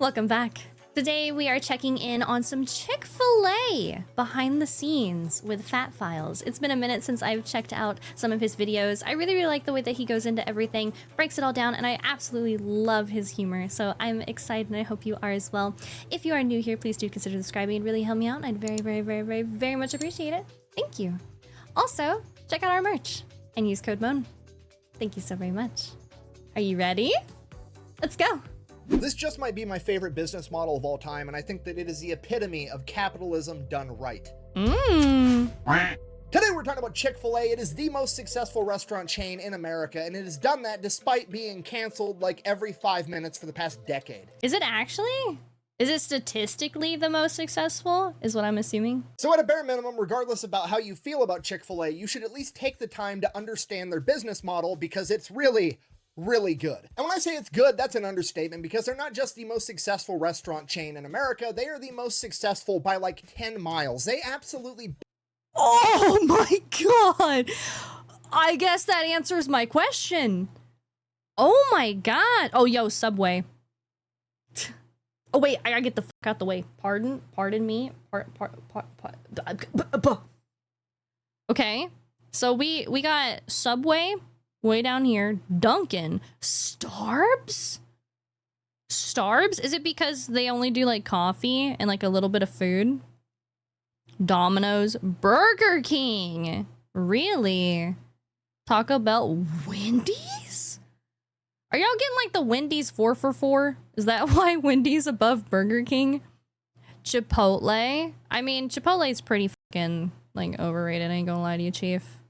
Welcome back. Today we are checking in on some Chick-fil-A behind the scenes with Fat Files. It's been a minute since I've checked out some of his videos. I really like the way that he goes into everything, breaks it all down, and I absolutely love his humor. So I'm excited and I hope you are as well. If you are new here, please do consider subscribing. It'd really help me out and I'd very much appreciate it. Thank you. Also, check out our merch and use code MOAN. Thank you so very much. Are you ready? Let's go. This just might be my favorite business model of all time, and I think that it is the epitome of capitalism done right. Today we're talking about Chick-fil-A. It is the most successful restaurant chain in America, and it has done that despite being canceled like every 5 minutes for the past decade. Is it actually? Is it statistically the most successful, is what I'm assuming? So at a bare minimum, regardless about how you feel about Chick-fil-A, you should at least take the time to understand their business model because it's really good. And when I say it's good, that's an understatement because they're not just the most successful restaurant chain in America, they are the most successful by like 10 miles. They absolutely... Oh my god! I guess that answers my question. Oh my god. Oh, yo, Subway. Oh wait, I gotta get the fuck out the way. Pardon me. Okay, so we got Subway way down here, Dunkin', Starbs? Starbs? Is it because they only do like coffee and like a little bit of food? Domino's, Burger King, really? Taco Bell, Wendy's? Are y'all getting like the Wendy's 4 for 4? Is that why Wendy's above Burger King? Chipotle? I mean, Chipotle's pretty fucking like overrated, I ain't gonna lie to you, Chief.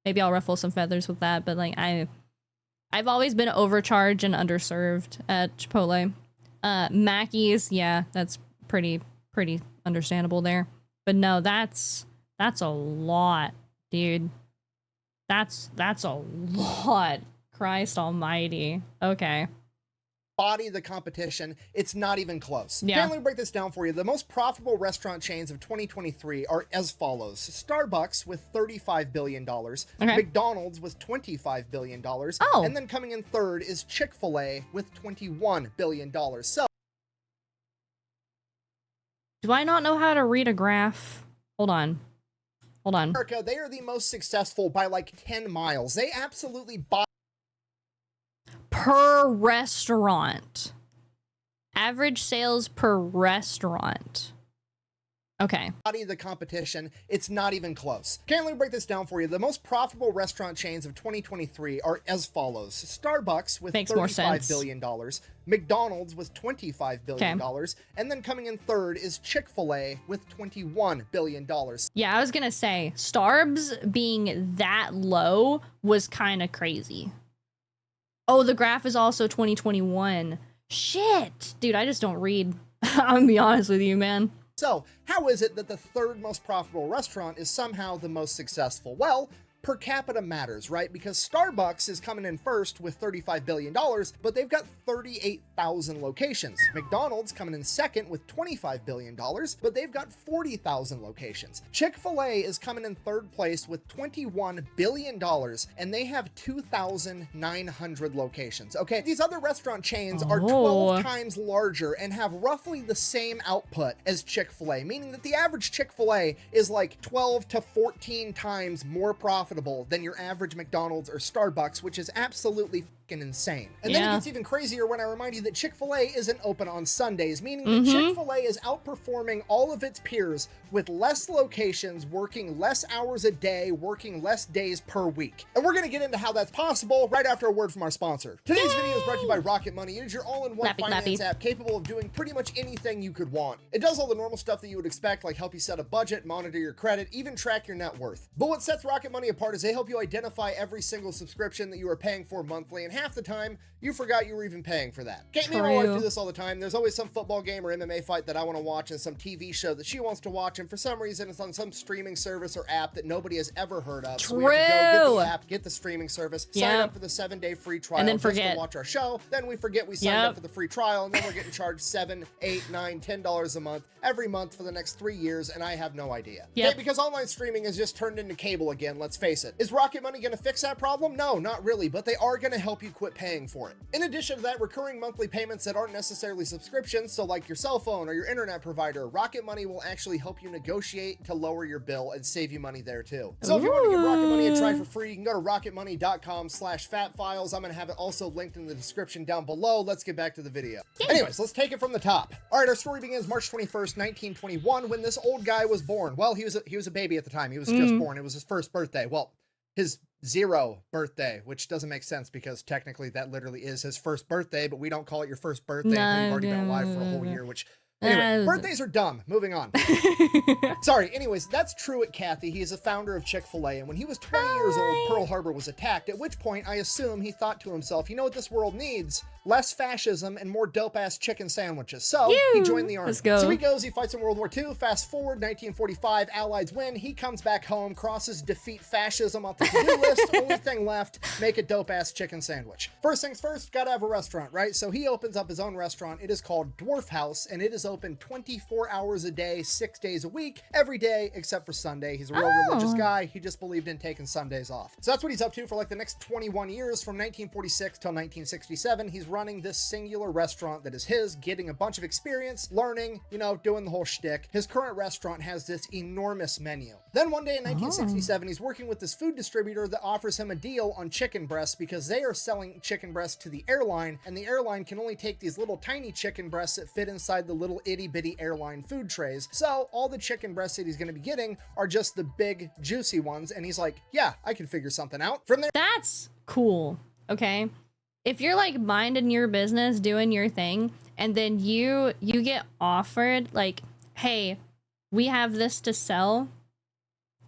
Maybe I'll ruffle some feathers with that, but like I've always been overcharged and underserved at Chipotle. Mackey's, yeah, that's pretty understandable there. But no, that's a lot, dude. That's a lot. Christ almighty. Okay. Body the competition, it's not even close. Yeah. Let me break this down for you. The most profitable restaurant chains of 2023 are as follows. Starbucks with $35 billion, McDonald's with $25 billion, and then coming in third is Chick-fil-A with $21 billion. So, do I not know how to read a graph? Hold on. America, they are the most successful by like 10 miles. They absolutely buy per restaurant. Average sales per restaurant. Okay. Body the competition, it's not even close. Let me break this down for you. The most profitable restaurant chains of 2023 are as follows. Starbucks with $35 billion, McDonald's with $25 billion, and then coming in third is Chick-fil-A with $21 billion. Yeah, I was gonna say, Starbs being that low was kind of crazy. Oh, the graph is also 2021. Shit! Dude, I just don't read. I'm gonna be honest with you, man. So, how is it that the third most profitable restaurant is somehow the most successful? Well, per capita matters, right? Because Starbucks is coming in first with $35 billion, but they've got 38,000 locations. McDonald's coming in second with $25 billion, but they've got 40,000 locations. Chick-fil-A is coming in third place with $21 billion, and they have 2,900 locations. Okay, these other restaurant chains are 12 times larger and have roughly the same output as Chick-fil-A, meaning that the average Chick-fil-A is like 12 to 14 times more profitable than your average McDonald's or Starbucks, which is absolutely fucking insane. And then it gets even crazier when I remind you that Chick-fil-A isn't open on Sundays, meaning that Chick-fil-A is outperforming all of its peers with less locations, working less hours a day, working less days per week. And we're gonna get into how that's possible right after a word from our sponsor. Today's video is brought to you by Rocket Money. It is your all-in-one finance app capable of doing pretty much anything you could want. It does all the normal stuff that you would expect, like help you set a budget, monitor your credit, even track your net worth. But what sets Rocket Money apart is they help you identify every single subscription that you are paying for monthly, and half the time you forgot you were even paying for that. Me and my wife do this all the time. There's always some football game or MMA fight that I want to watch and some TV show that she wants to watch, and for some reason it's on some streaming service or app that nobody has ever heard of. So we have to go get the app, get the streaming service, sign up for the 7-day free trial, and then just to watch our show. Then we forget we signed up for the free trial, and then we're getting charged $7, $8, $9, $10 a month every month for the next 3 years, and I have no idea. Okay, because online streaming has just turned into cable again, let's face it. Is Rocket Money going to fix that problem? No, not really, but they are going to help you you quit paying for it. In addition to that, recurring monthly payments that aren't necessarily subscriptions, so like your cell phone or your internet provider, Rocket Money will actually help you negotiate to lower your bill and save you money there too. So if you want to give Rocket Money a try for free, you can go to rocketmoney.com/fatfiles. I'm going to have it also linked in the description down below. Let's get back to the video. Anyways, let's take it from the top. All right, our story begins March 21st, 1921, when this old guy was born. Well, he was a baby at the time. He was just born. It was his first birthday. Well, his 0 birthday, which doesn't make sense because technically that literally is his first birthday, but we don't call it your first birthday until you've already been alive for a whole year, which anyway, birthdays are dumb. Moving on. Sorry. Anyways, that's Truett Cathy. He is a founder of Chick-fil-A, and when he was 20 years old, Pearl Harbor was attacked, at which point I assume he thought to himself, you know what this world needs? Less fascism and more dope-ass chicken sandwiches. So he joined the army. Let's go. So he goes, he fights in World War II. Fast forward, 1945, Allies win. He comes back home, crosses defeat fascism off the to-do list. Only thing left, make a dope-ass chicken sandwich. First things first, gotta have a restaurant, right? So he opens up his own restaurant. It is called Dwarf House, and it is open 24 hours a day, 6 days a week, every day except for Sunday. He's a real religious guy. He just believed in taking Sundays off. So that's what he's up to for like the next 21 years, from 1946 till 1967. He's running this singular restaurant that is his, getting a bunch of experience, learning, you know, doing the whole shtick. His current restaurant has this enormous menu. Then one day in 1967, he's working with this food distributor that offers him a deal on chicken breasts because they are selling chicken breasts to the airline, and the airline can only take these little tiny chicken breasts that fit inside the little itty bitty airline food trays. So all the chicken breasts that he's going to be getting are just the big juicy ones, and he's like, yeah, I can figure something out. From there, that's cool. Okay, if you're like minding your business, doing your thing, and then you get offered like, hey, we have this to sell,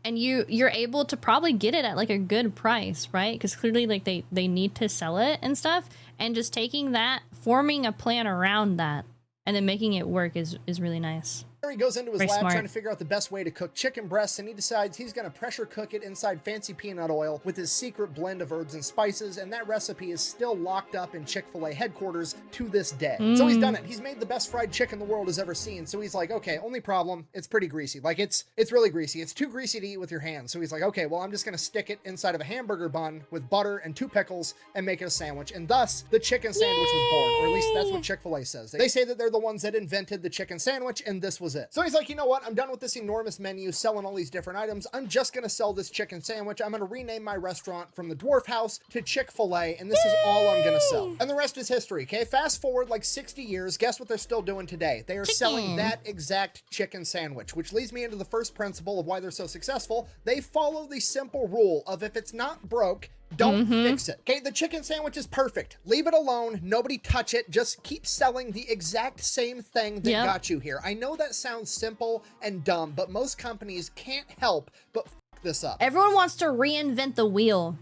and you're able to probably get it at like a good price, right? Because clearly like they need to sell it and stuff, and just taking that, forming a plan around that, and then making it work is really nice. he goes into his Very lab smart. trying to figure out the best way to cook chicken breasts, and he decides he's going to pressure cook it inside fancy peanut oil with his secret blend of herbs and spices, and that recipe is still locked up in Chick-fil-A headquarters to this day. So he's done it. He's made the best fried chicken the world has ever seen. So he's like, okay, only problem, it's pretty greasy. Like, it's really greasy. It's too greasy to eat with your hands. So he's like, okay, well, I'm just going to stick it inside of a hamburger bun with butter and 2 pickles and make it a sandwich. And thus, the chicken sandwich was born, or at least that's what Chick-fil-A says. They say that they're the ones that invented the chicken sandwich, and this was it. So he's like, you know what? I'm done with this enormous menu selling all these different items. I'm just going to sell this chicken sandwich. I'm going to rename my restaurant from the Dwarf House to Chick-fil-A, and this is all I'm going to sell. And the rest is history, okay? Fast forward like 60 years. Guess what they're still doing today? They are selling that exact chicken sandwich, which leads me into the first principle of why they're so successful. They follow the simple rule of if it's not broke, don't fix it. Okay, the chicken sandwich is perfect. Leave it alone. Nobody touch it. Just keep selling the exact same thing that got you here. I know that sounds simple and dumb, but most companies can't help but fuck this up. Everyone wants to reinvent the wheel.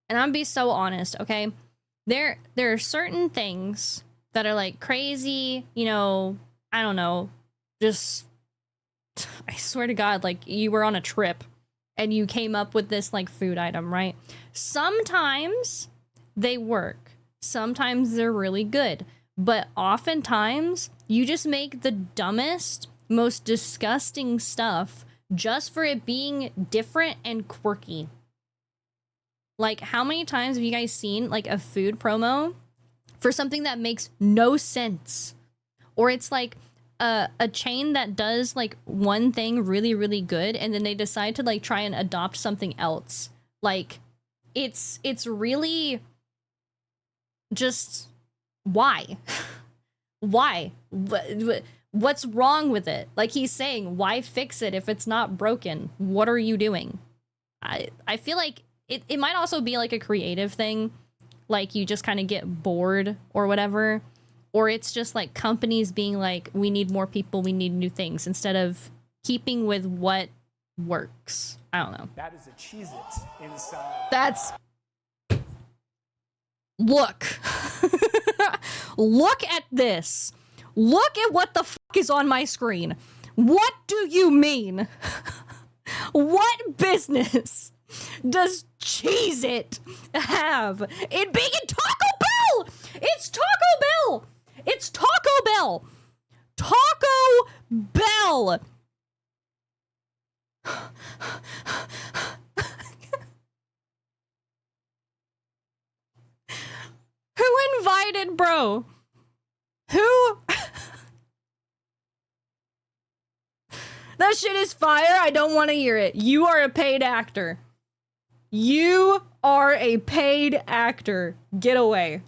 And I'm be so honest, okay? There are certain things that are like crazy, you know, I don't know, just, I swear to God, like you were on a trip and you came up with this like food item, right? Sometimes they work. Sometimes they're really good. But oftentimes you just make the dumbest, most disgusting stuff just for it being different and quirky. Like, how many times have you guys seen like a food promo for something that makes no sense? Or it's like a chain that does like one thing really, really good, and then they decide to like try and adopt something else. Like, it's really just why? Why? What's wrong with it? Like he's saying, why fix it if it's not broken? What are you doing? I feel like it might also be like a creative thing, like you just kind of get bored or whatever, or it's just like companies being like, we need more people, we need new things, instead of keeping with what works. I don't know. That is a Cheez-It inside. That's... Look. Look at this. Look at what the fuck is on my screen. What do you mean? What business does Cheez-It have in being in Taco Bell? It's Taco Bell. It's Taco Bell. Taco Bell. invited, bro? Who? That shit is fire. I don't want to hear it. You are a paid actor. You are a paid actor. Get away.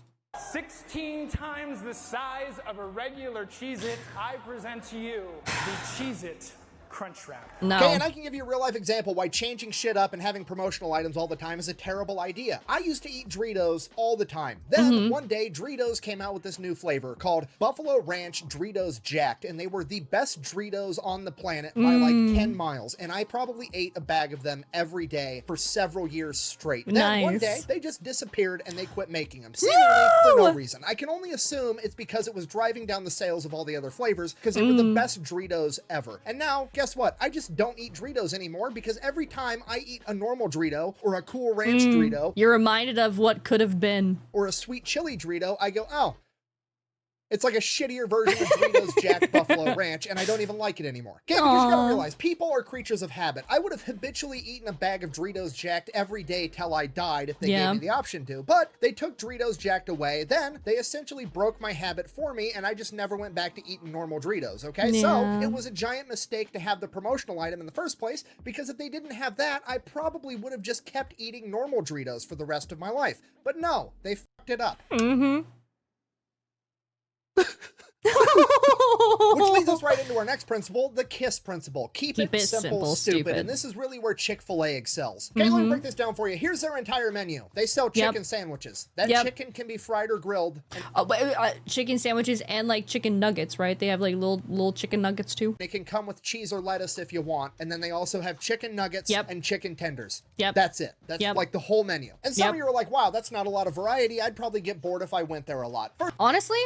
16 times the size of a regular Cheez-It, I present to you the Cheez-It Crunch Wrap. No. Okay, and I can give you a real life example why changing shit up and having promotional items all the time is a terrible idea. I used to eat Doritos all the time. Then one day, Doritos came out with this new flavor called Buffalo Ranch Doritos Jacked, and they were the best Doritos on the planet by like 10 miles. And I probably ate a bag of them every day for several years straight. Then one day, they just disappeared and they quit making them, seemingly for no reason. I can only assume it's because it was driving down the sales of all the other flavors because they were the best Doritos ever. And now, guess what? I just don't eat Doritos anymore because every time I eat a normal Dorito or a Cool Ranch Dorito, you're reminded of what could have been, or a sweet chili Dorito, I go, oh, it's like a shittier version of Doritos Jacked Buffalo Ranch, and I don't even like it anymore. Okay, because you gotta realize, people are creatures of habit. I would have habitually eaten a bag of Doritos Jacked every day till I died if they gave me the option to, but they took Doritos Jacked away, then they essentially broke my habit for me, and I just never went back to eating normal Doritos, okay? So, it was a giant mistake to have the promotional item in the first place, because if they didn't have that, I probably would have just kept eating normal Doritos for the rest of my life. But no, they fucked it up. Which leads us right into our next principle, the KISS principle. Keep it simple, stupid. And this is really where Chick-fil-A excels. Okay, let me break this down for you. Here's their entire menu. They sell chicken sandwiches. That chicken can be fried or grilled. Chicken sandwiches and like chicken nuggets, right? They have like little chicken nuggets too. They can come with cheese or lettuce if you want. And then they also have chicken nuggets and chicken tenders. Yep. That's it. That's like the whole menu. And some of you are like, wow, that's not a lot of variety. I'd probably get bored if I went there a lot. Honestly,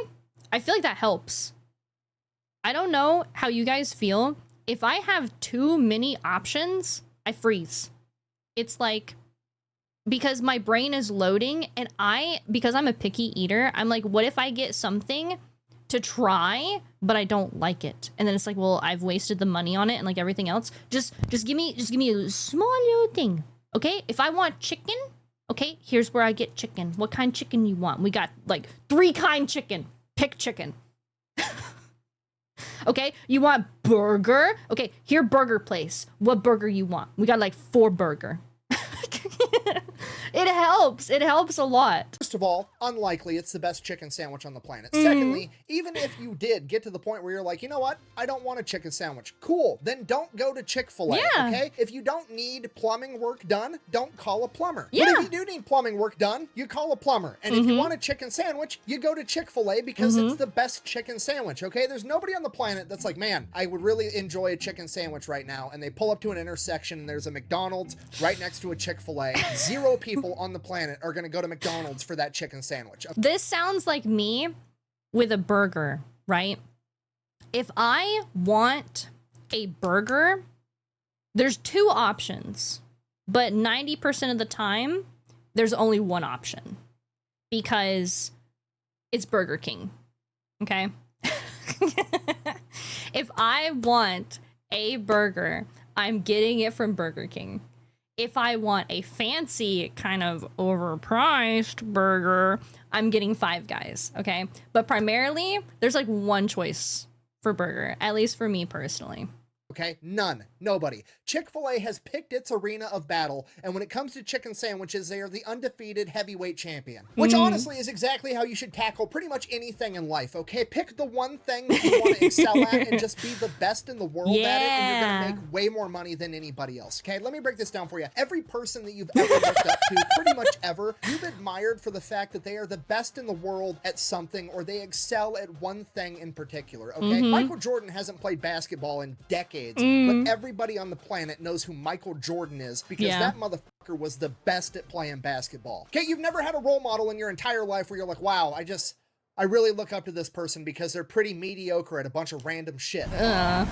I feel like that helps. I don't know how you guys feel. If I have too many options, I freeze. It's like, because my brain is loading and because I'm a picky eater, I'm like, what if I get something to try, but I don't like it? And then it's like, well, I've wasted the money on it and like everything else. Just give me a small little thing. Okay? If I want chicken, okay, here's where I get chicken. What kind of chicken you want? We got like 3 kind chicken. Pick chicken. Okay, you want burger? Okay, here burger place. What burger you want? We got like 4 burger. It helps. It helps a lot. First of all, unlikely it's the best chicken sandwich on the planet. Secondly, even if you did get to the point where you're like, you know what? I don't want a chicken sandwich. Cool. Then don't go to Chick-fil-A, okay? If you don't need plumbing work done, don't call a plumber. But if you do need plumbing work done, you call a plumber. And if you want a chicken sandwich, you go to Chick-fil-A because it's the best chicken sandwich, okay? There's nobody on the planet that's like, man, I would really enjoy a chicken sandwich right now. And they pull up to an intersection and there's a McDonald's right next to a Chick-fil-A. 0 people on the planet are gonna go to McDonald's for that chicken sandwich. This sounds like me with a burger, right? If I want a burger, there's 2 options, but 90% of the time, there's only one option because it's Burger King, okay? If I want a burger, I'm getting it from Burger King. If I want a fancy kind of overpriced burger, I'm getting Five Guys, okay? But primarily, there's like one choice for burger, at least for me personally. Okay, none, nobody. Chick-fil-A has picked its arena of battle, and when it comes to chicken sandwiches, they are the undefeated heavyweight champion. Which honestly is exactly how you should tackle pretty much anything in life, okay? Pick the one thing that you want to excel at and just be the best in the world at it, and you're gonna make way more money than anybody else, okay? Let me break this down for you. Every person that you've ever looked up to, pretty much ever, you've admired for the fact that they are the best in the world at something, or they excel at one thing in particular, okay? Michael Jordan hasn't played basketball in decades, but everybody on the planet knows who Michael Jordan is because that motherfucker was the best at playing basketball. Okay, you've never had a role model in your entire life where you're like, wow, I really look up to this person because they're pretty mediocre at a bunch of random shit. Mediocre.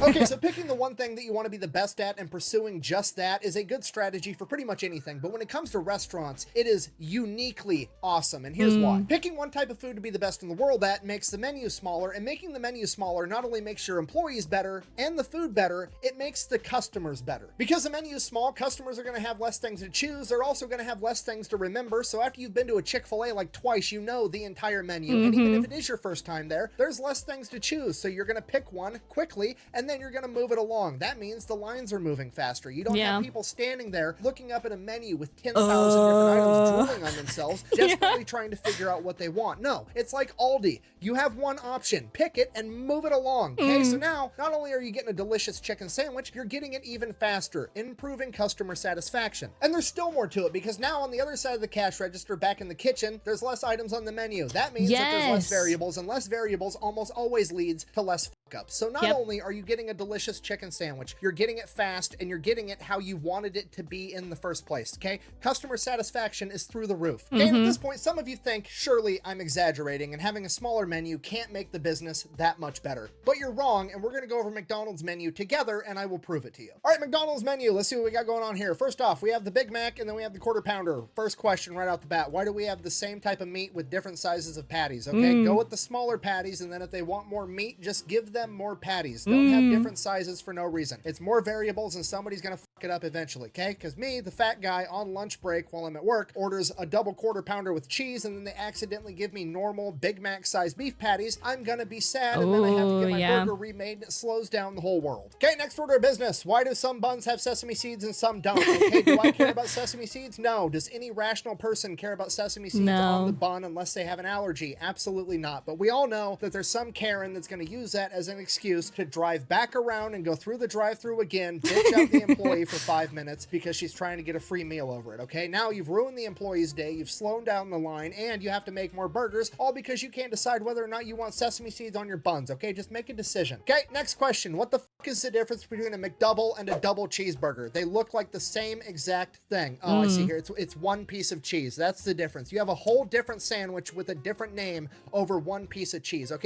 Okay, so picking the one thing that you want to be the best at and pursuing just that is a good strategy for pretty much anything. But when it comes to restaurants, it is uniquely awesome. And here's why. Picking one type of food to be the best in the world at makes the menu smaller, and making the menu smaller not only makes your employees better and the food better, it makes the customers better. Because the menu is small, customers are going to have less things to choose. They're also going to have less things to remember. So after you've been to a Chick-fil-A like twice, you know the entire menu. And even if it is your first time there, there's less things to choose. So you're going to pick one quickly, and then you're going to move it along. That means the lines are moving faster. You don't have people standing there looking up at a menu with 10,000 different items drooling on themselves, desperately trying to figure out what they want. No, it's like Aldi. You have one option. Pick it and move it along. Okay, so now, not only are you getting a delicious chicken sandwich, you're getting it even faster, improving customer satisfaction. And there's still more to it, because now on the other side of the cash register back in the kitchen, there's less items on the menu. That means that there's less variables, and less variables almost always leads to less fuck-ups. So not only are you getting a delicious chicken sandwich, you're getting it fast, and you're getting it how you wanted it to be in the first place, okay? Customer satisfaction is through the roof. Okay, and at this point, some of you think, surely I'm exaggerating, and having a smaller menu can't make the business that much better. But you're wrong, and we're gonna go over McDonald's menu together, and I will prove it to you. All right, McDonald's menu, let's see what we got going on here. First off, we have the Big Mac, and then we have the Quarter Pounder. First question right out the bat, why do we have the same type of meat with different sizes of patties? Okay, go with the smaller patties, and then if they want more meat, just give them more patties. Don't have different sizes for no reason. It's more variables, and somebody's gonna fuck it up eventually, okay? Because me, the fat guy on lunch break while I'm at work, orders a double Quarter Pounder with cheese, and then they accidentally give me normal Big Mac sized beef patties. I'm gonna be sad, and then I have to get my burger remade, and it slows down the whole world. Okay, next order of business. Why do some buns have sesame seeds and some don't? Okay, do I care about sesame seeds? No. Does any rational person care about sesame seeds on the bun unless they have an allergy? Absolutely not. But we all know that there's some Karen that's going to use that as an excuse to drive back around and go through the drive-thru again, bitch out the employee for 5 minutes because she's trying to get a free meal over it, okay? Now you've ruined the employee's day, you've slowed down the line, and you have to make more burgers, all because you can't decide whether or not you want sesame seeds on your buns, okay? Just make a decision. Okay, next question. What the fuck is the difference between a McDouble and a double cheeseburger? They look like the same exact thing. Oh, I see here. It's one piece of cheese. That's the difference. You have a whole different sandwich with a different name over one piece of cheese, okay?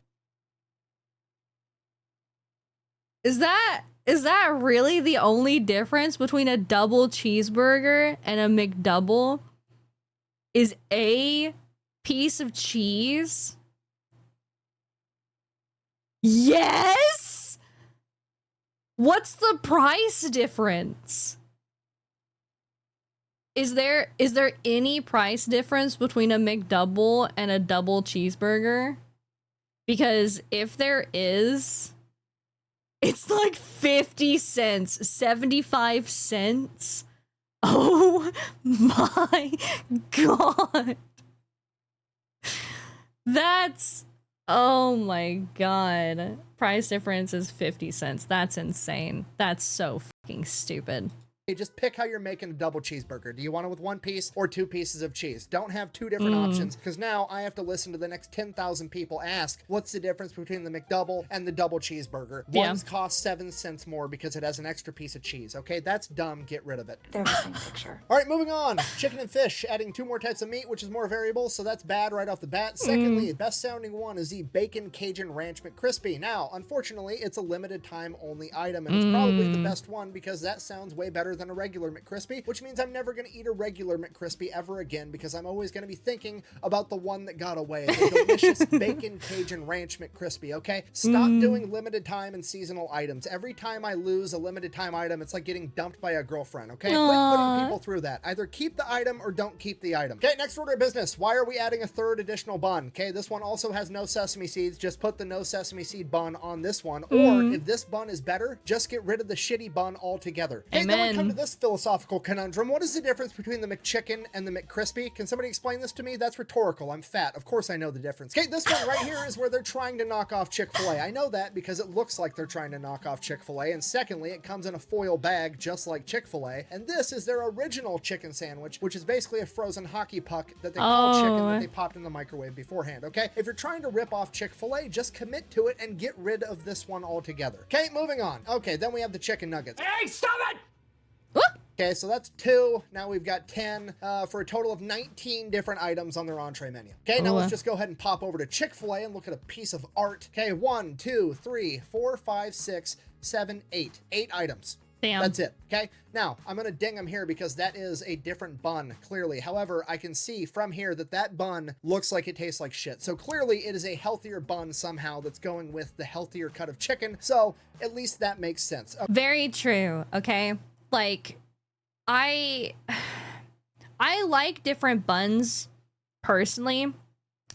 Is that really the only difference between a double cheeseburger and a McDouble? Is a piece of cheese? Yes! What's the price difference? Is there any price difference between a McDouble and a double cheeseburger? Because if there is, it's like 50 cents, 75 cents. Oh my god. That's, oh my god. Price difference is 50 cents. That's insane. That's so fucking stupid. Just pick how you're making a double cheeseburger. Do you want it with one piece or two pieces of cheese? Don't have two different options, because now I have to listen to the next 10,000 people ask, what's the difference between the McDouble and the double cheeseburger? One's costs 7 cents more because it has an extra piece of cheese. Okay, that's dumb. Get rid of it. They're the same picture. All right, moving on. Chicken and fish, adding 2 more types of meat, which is more variable, so that's bad right off the bat. Secondly, best sounding one is the Bacon Cajun Ranch McCrispy. Now, unfortunately, it's a limited time only item, and it's probably the best one because that sounds way better than a regular McCrispy, which means I'm never going to eat a regular McCrispy ever again because I'm always going to be thinking about the one that got away, the delicious Bacon Cajun Ranch McCrispy, okay? Stop doing limited time and seasonal items. Every time I lose a limited time item, it's like getting dumped by a girlfriend, okay? Quit putting people through that. Either keep the item or don't keep the item. Okay, next order of business. Why are we adding a 3rd additional bun? Okay, this one also has no sesame seeds. Just put the no sesame seed bun on this one. Or if this bun is better, just get rid of the shitty bun altogether. Okay, then we come to this philosophical conundrum. What is the difference between the McChicken and the McCrispy? Can somebody explain this to me? That's rhetorical. I'm fat. Of course I know the difference. Okay, this one right here is where they're trying to knock off Chick-fil-A. I know that because it looks like they're trying to knock off Chick-fil-A. And secondly, it comes in a foil bag just like Chick-fil-A. And this is their original chicken sandwich, which is basically a frozen hockey puck that they call chicken that they popped in the microwave beforehand, okay? If you're trying to rip off Chick-fil-A, just commit to it and get rid of this one altogether. Okay, moving on. Okay, then we have the chicken nuggets. Hey, stop it! Okay, so that's 2. Now we've got 10 for a total of 19 different items on their entree menu. Okay, now let's just go ahead and pop over to Chick-fil-A and look at a piece of art. Okay, 1, 2, 3, 4, 5, 6, 7, 8. 8 items. Damn. That's it. Okay. Now I'm going to ding them here because that is a different bun, clearly. However, I can see from here that that bun looks like it tastes like shit. So clearly it is a healthier bun somehow that's going with the healthier cut of chicken. So at least that makes sense. Very true. Okay. Like, I like different buns personally.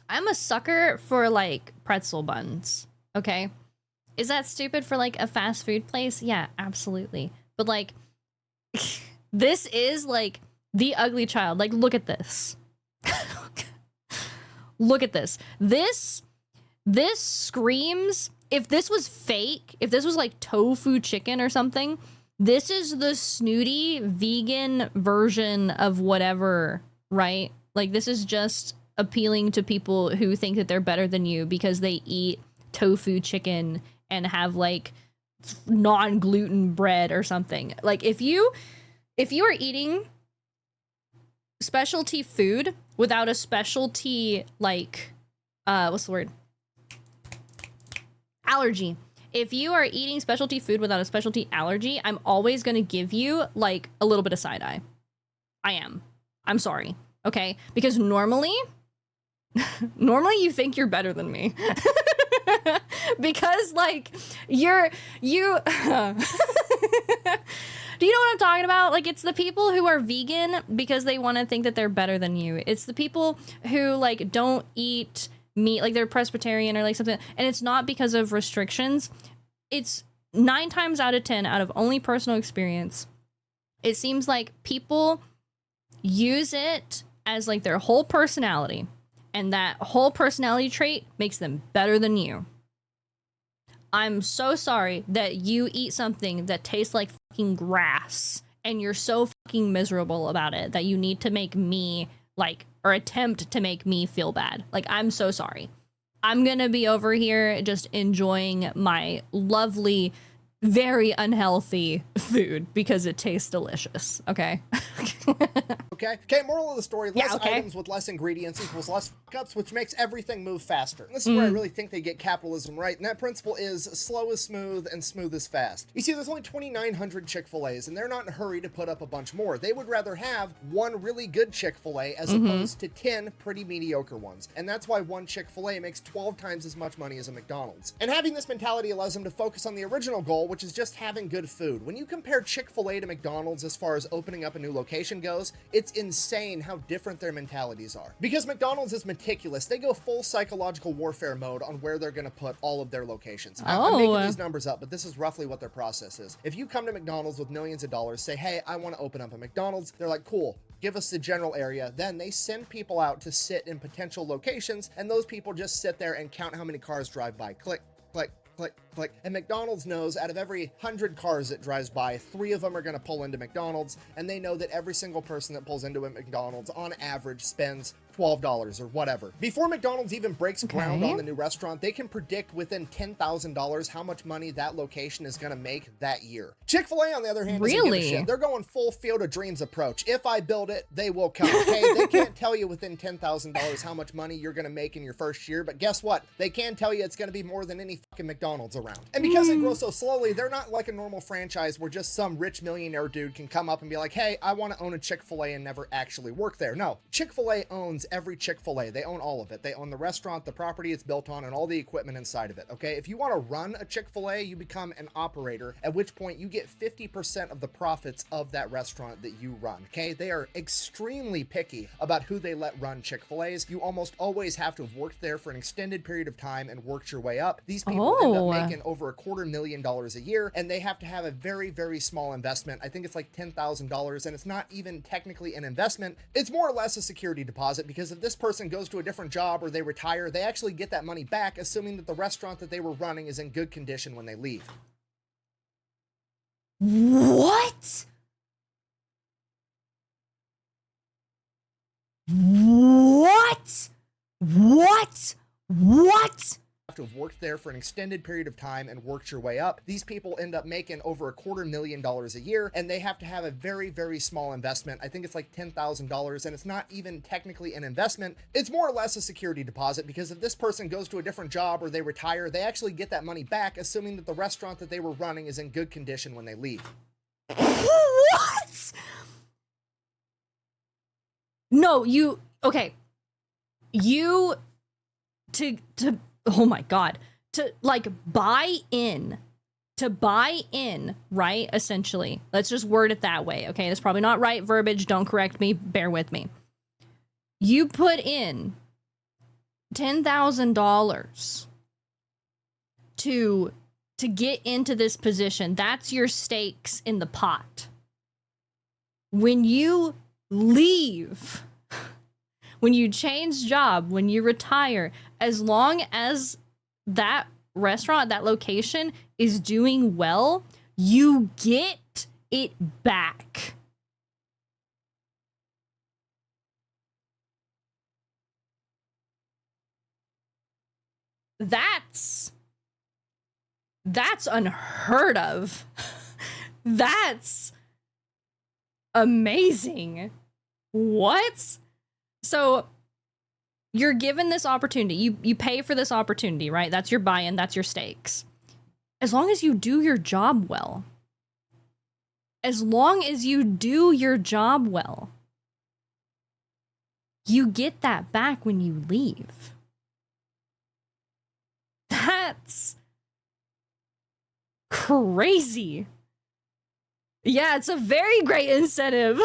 I'm a sucker for like pretzel buns. Okay. Is that stupid for like a fast food place? Yeah, absolutely. But like, this is like the ugly child. Like, look at this. Look at this. This screams, if this was fake, if this was like tofu chicken or something, this is the snooty vegan version of whatever, right? Like, this is just appealing to people who think that they're better than you because they eat tofu chicken and have like non-gluten bread or something. Like, if you are eating specialty food without a specialty, like, what's the word? Allergy. If you are eating specialty food without a specialty allergy, I'm always going to give you like a little bit of side eye. I'm sorry. Okay. Because normally you think you're better than me. Because like you do you know what I'm talking about? Like, it's the people who are vegan because they want to think that they're better than you. It's the people who like don't eat meat, like they're Presbyterian or like something, and it's not because of restrictions. It's 9 times out of 10, out of only personal experience, it seems like people use it as like their whole personality, and that whole personality trait makes them better than you. I'm so sorry that you eat something that tastes like fucking grass and you're so fucking miserable about it that you need to make me like, or attempt to make me feel bad. Like, I'm so sorry. I'm gonna be over here just enjoying my lovely, very unhealthy food because it tastes delicious. Okay. Okay, moral of the story, less okay. items with less ingredients equals less fuck-ups, which makes everything move faster. And this is where I really think they get capitalism right, and that principle is slow is smooth and smooth is fast. You see, there's only 2,900 Chick-fil-A's, and they're not in a hurry to put up a bunch more. They would rather have one really good Chick-fil-A as opposed to 10 pretty mediocre ones. And that's why one Chick-fil-A makes 12 times as much money as a McDonald's. And having this mentality allows them to focus on the original goal, which is just having good food. When you compare Chick-fil-A to McDonald's as far as opening up a new location goes, it's insane how different their mentalities are. Because McDonald's is meticulous, they go full psychological warfare mode on where they're going to put all of their locations. I'm making these numbers up, but this is roughly what their process is. If you come to McDonald's with millions of dollars, say, hey, I want to open up a McDonald's, they're like, cool, give us the general area. Then they send people out to sit in potential locations, and those people just sit there and count how many cars drive by. Click, click, click, click. And McDonald's knows out of every 100 cars that drives by, 3 of them are going to pull into McDonald's, and they know that every single person that pulls into a McDonald's on average spends $12 or whatever. Before McDonald's even breaks ground on the new restaurant, they can predict within $10,000 how much money that location is going to make that year. Chick-fil-A, on the other hand, doesn't give a shit. They're going full Field of Dreams approach. If I build it, they will come, okay? They can't tell you within $10,000 how much money you're going to make in your first year, but guess what? They can tell you it's going to be more than any fucking McDonald's around. And because they grow so slowly, they're not like a normal franchise where just some rich millionaire dude can come up and be like, hey, I want to own a Chick-fil-A and never actually work there. No, Chick-fil-A owns every Chick-fil-A. They own all of it. They own the restaurant, the property it's built on, and all the equipment inside of it, okay? If you want to run a Chick-fil-A, you become an operator, at which point you get 50% of the profits of that restaurant that you run, okay? They are extremely picky about who they let run Chick-fil-A's. You almost always have to have worked there for an extended period of time and worked your way up. These people end up making over $250,000 a year, and they have to have a very, very small investment. I think it's like $10,000, and it's not even technically an investment. It's more or less a security deposit, because if this person goes to a different job or they retire, they actually get that money back, assuming that the restaurant that they were running is in good condition when they leave. What? What? What? What? to have worked there for an extended period of time and worked your way up. These people end up making over $250,000 a year, and they have to have a very, very small investment. I think it's like $10,000, and it's not even technically an investment. It's more or less a security deposit, because if this person goes to a different job or they retire, they actually get that money back, assuming that the restaurant that they were running is in good condition when they leave. What? No, okay. Oh my God, to like buy in, right? Essentially, let's just word it that way. Okay. That's probably not right verbiage. Don't correct me. Bear with me. You put in $10,000 to get into this position. That's your stakes in the pot. When you leave, when you change job, when you retire, as long as that restaurant, that location is doing well, you get it back. That's unheard of. That's amazing. What? So you're given this opportunity. You pay for this opportunity, right? That's your buy-in, that's your stakes. As long as you do your job well. As long as you do your job well, you get that back when you leave. That's crazy. Yeah, it's a very great incentive.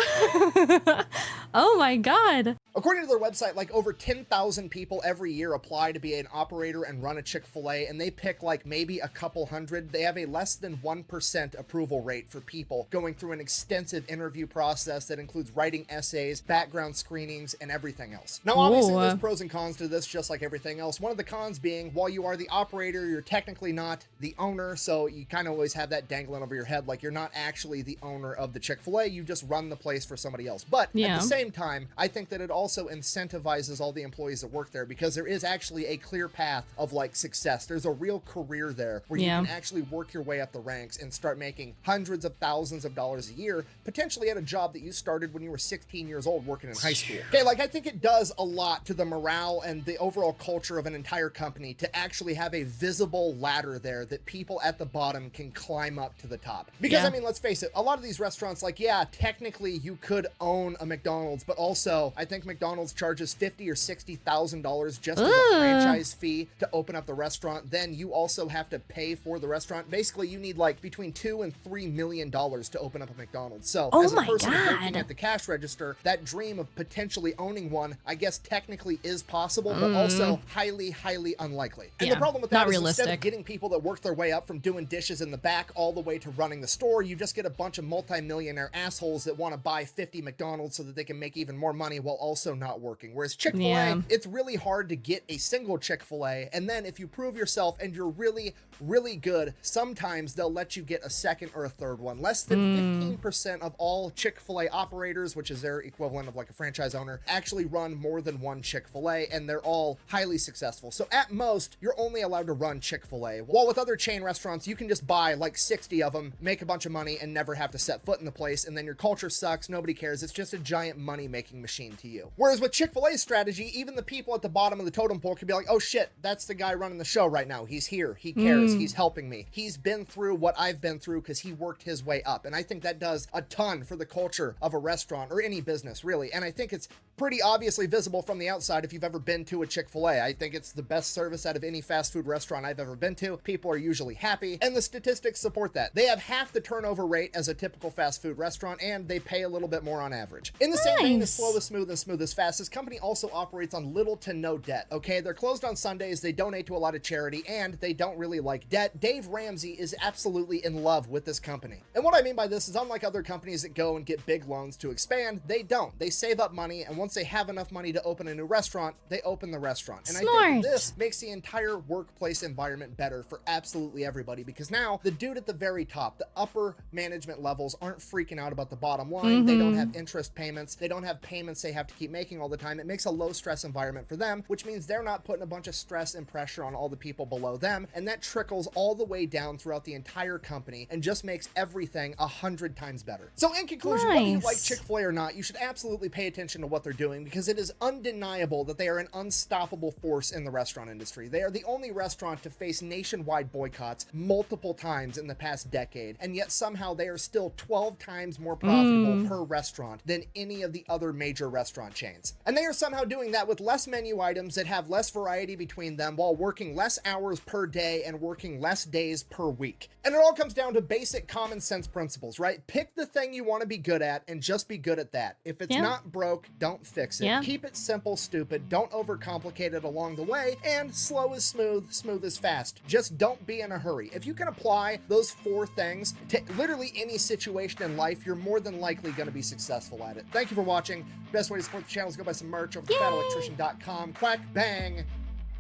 Oh my God. According to their website, like over 10,000 people every year apply to be an operator and run a Chick-fil-A, and they pick like maybe a couple hundred. They have a less than 1% approval rate for people going through an extensive interview process that includes writing essays, background screenings, and everything else. Now, obviously, there's pros and cons to this, just like everything else. One of the cons being, while you are the operator, you're technically not the owner, so you kind of always have that dangling over your head, like you're not actually the owner of the Chick-fil-A, you just run the place for somebody else. But at the same time, I think that it also incentivizes all the employees that work there, because there is actually a clear path of like success. There's a real career there where you can actually work your way up the ranks and start making hundreds of thousands of dollars a year, potentially at a job that you started when you were 16 years old working in high school. Okay, like I think it does a lot to the morale and the overall culture of an entire company to actually have a visible ladder there that people at the bottom can climb up to the top. Because I mean, let's face it, a lot of these restaurants, like, yeah, technically you could own a McDonald's, but also I think McDonald's charges $50,000 or $60,000 just as a franchise fee to open up the restaurant. Then you also have to pay for the restaurant. Basically, you need like between $2 and $3 million to open up a McDonald's. So as a person working at the cash register, that dream of potentially owning one, I guess technically is possible, but also highly, highly unlikely. And the problem with that is instead of getting people that work their way up from doing dishes in the back all the way to running the store, you just get a bunch of multi-millionaire assholes that want to buy 50 McDonald's so that they can make even more money while also not working. Whereas Chick-fil-A, it's really hard to get a single Chick-fil-A, and then if you prove yourself and you're really, really good, sometimes they'll let you get a second or a third one. Less than 15% of all Chick-fil-A operators, which is their equivalent of like a franchise owner, actually run more than one Chick-fil-A, and they're all highly successful. So at most, you're only allowed to run Chick-fil-A. While with other chain restaurants, you can just buy like 60 of them, make a bunch of money, and never have to set foot in the place, and then your culture sucks, nobody cares, it's just a giant money-making machine to you. Whereas with Chick-fil-A's strategy, even the people at the bottom of the totem pole can be like, oh shit, that's the guy running the show right now. He's here. He cares. He's helping me. He's been through what I've been through because he worked his way up. And I think that does a ton for the culture of a restaurant or any business, really. And I think it's pretty obviously visible from the outside if you've ever been to a Chick-fil-A. I think it's the best service out of any fast food restaurant I've ever been to. People are usually happy, and the statistics support that. They have half the turnover rate as a typical fast food restaurant, and they pay a little bit more on average. In the same vein as slow is smooth and smooth is fast, this company also operates on little to no debt, okay? They're closed on Sundays, they donate to a lot of charity, and they don't really like debt. Dave Ramsey is absolutely in love with this company. And what I mean by this is, unlike other companies that go and get big loans to expand, they don't. They save up money, and once they have enough money to open a new restaurant, they open the restaurant. And I think this makes the entire workplace environment better for absolutely everybody, because now the dude at the very top, the upper management levels, aren't freaking out about the bottom line. They don't have interest payments. They don't have payments they have to keep keep making all the time, it makes a low stress environment for them, which means they're not putting a bunch of stress and pressure on all the people below them, and that trickles all the way down throughout the entire company and just makes everything 100 times better. So in conclusion, whether you like Chick-fil-A or not, you should absolutely pay attention to what they're doing, because it is undeniable that they are an unstoppable force in the restaurant industry. They are the only restaurant to face nationwide boycotts multiple times in the past decade, and yet somehow they are still 12 times more profitable per restaurant than any of the other major restaurant chains. And they are somehow doing that with less menu items that have less variety between them, while working less hours per day and working less days per week. And it all comes down to basic common sense principles, right? Pick the thing you want to be good at and just be good at that. If it's not broke, don't fix it. Keep it simple, stupid. Don't overcomplicate it along the way. And slow is smooth, smooth is fast. Just don't be in a hurry. If you can apply those 4 things to literally any situation in life, you're more than likely going to be successful at it. Thank you for watching. Best way to support the channel is go buy some merch over at thefatelectrician.com. Quack, bang,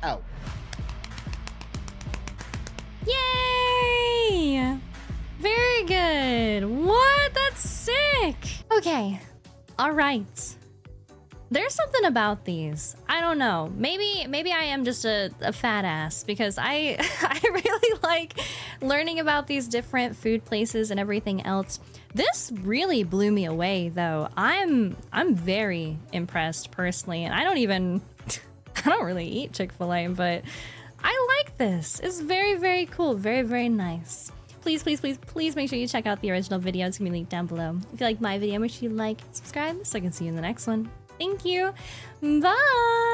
out. Yay! Very good. What? That's sick. Okay. All right. There's something about these. I don't know. Maybe I am just a fat ass, because I I really like learning about these different food places and everything else. This really blew me away, though. I'm very impressed personally, and I don't really eat Chick-fil-A, but I like this. It's very, very cool. Very, very nice. Please, please, please, please make sure you check out the original video. It's gonna be linked down below. If you like my video, make sure you like, subscribe, so I can see you in the next one. Thank you. Bye.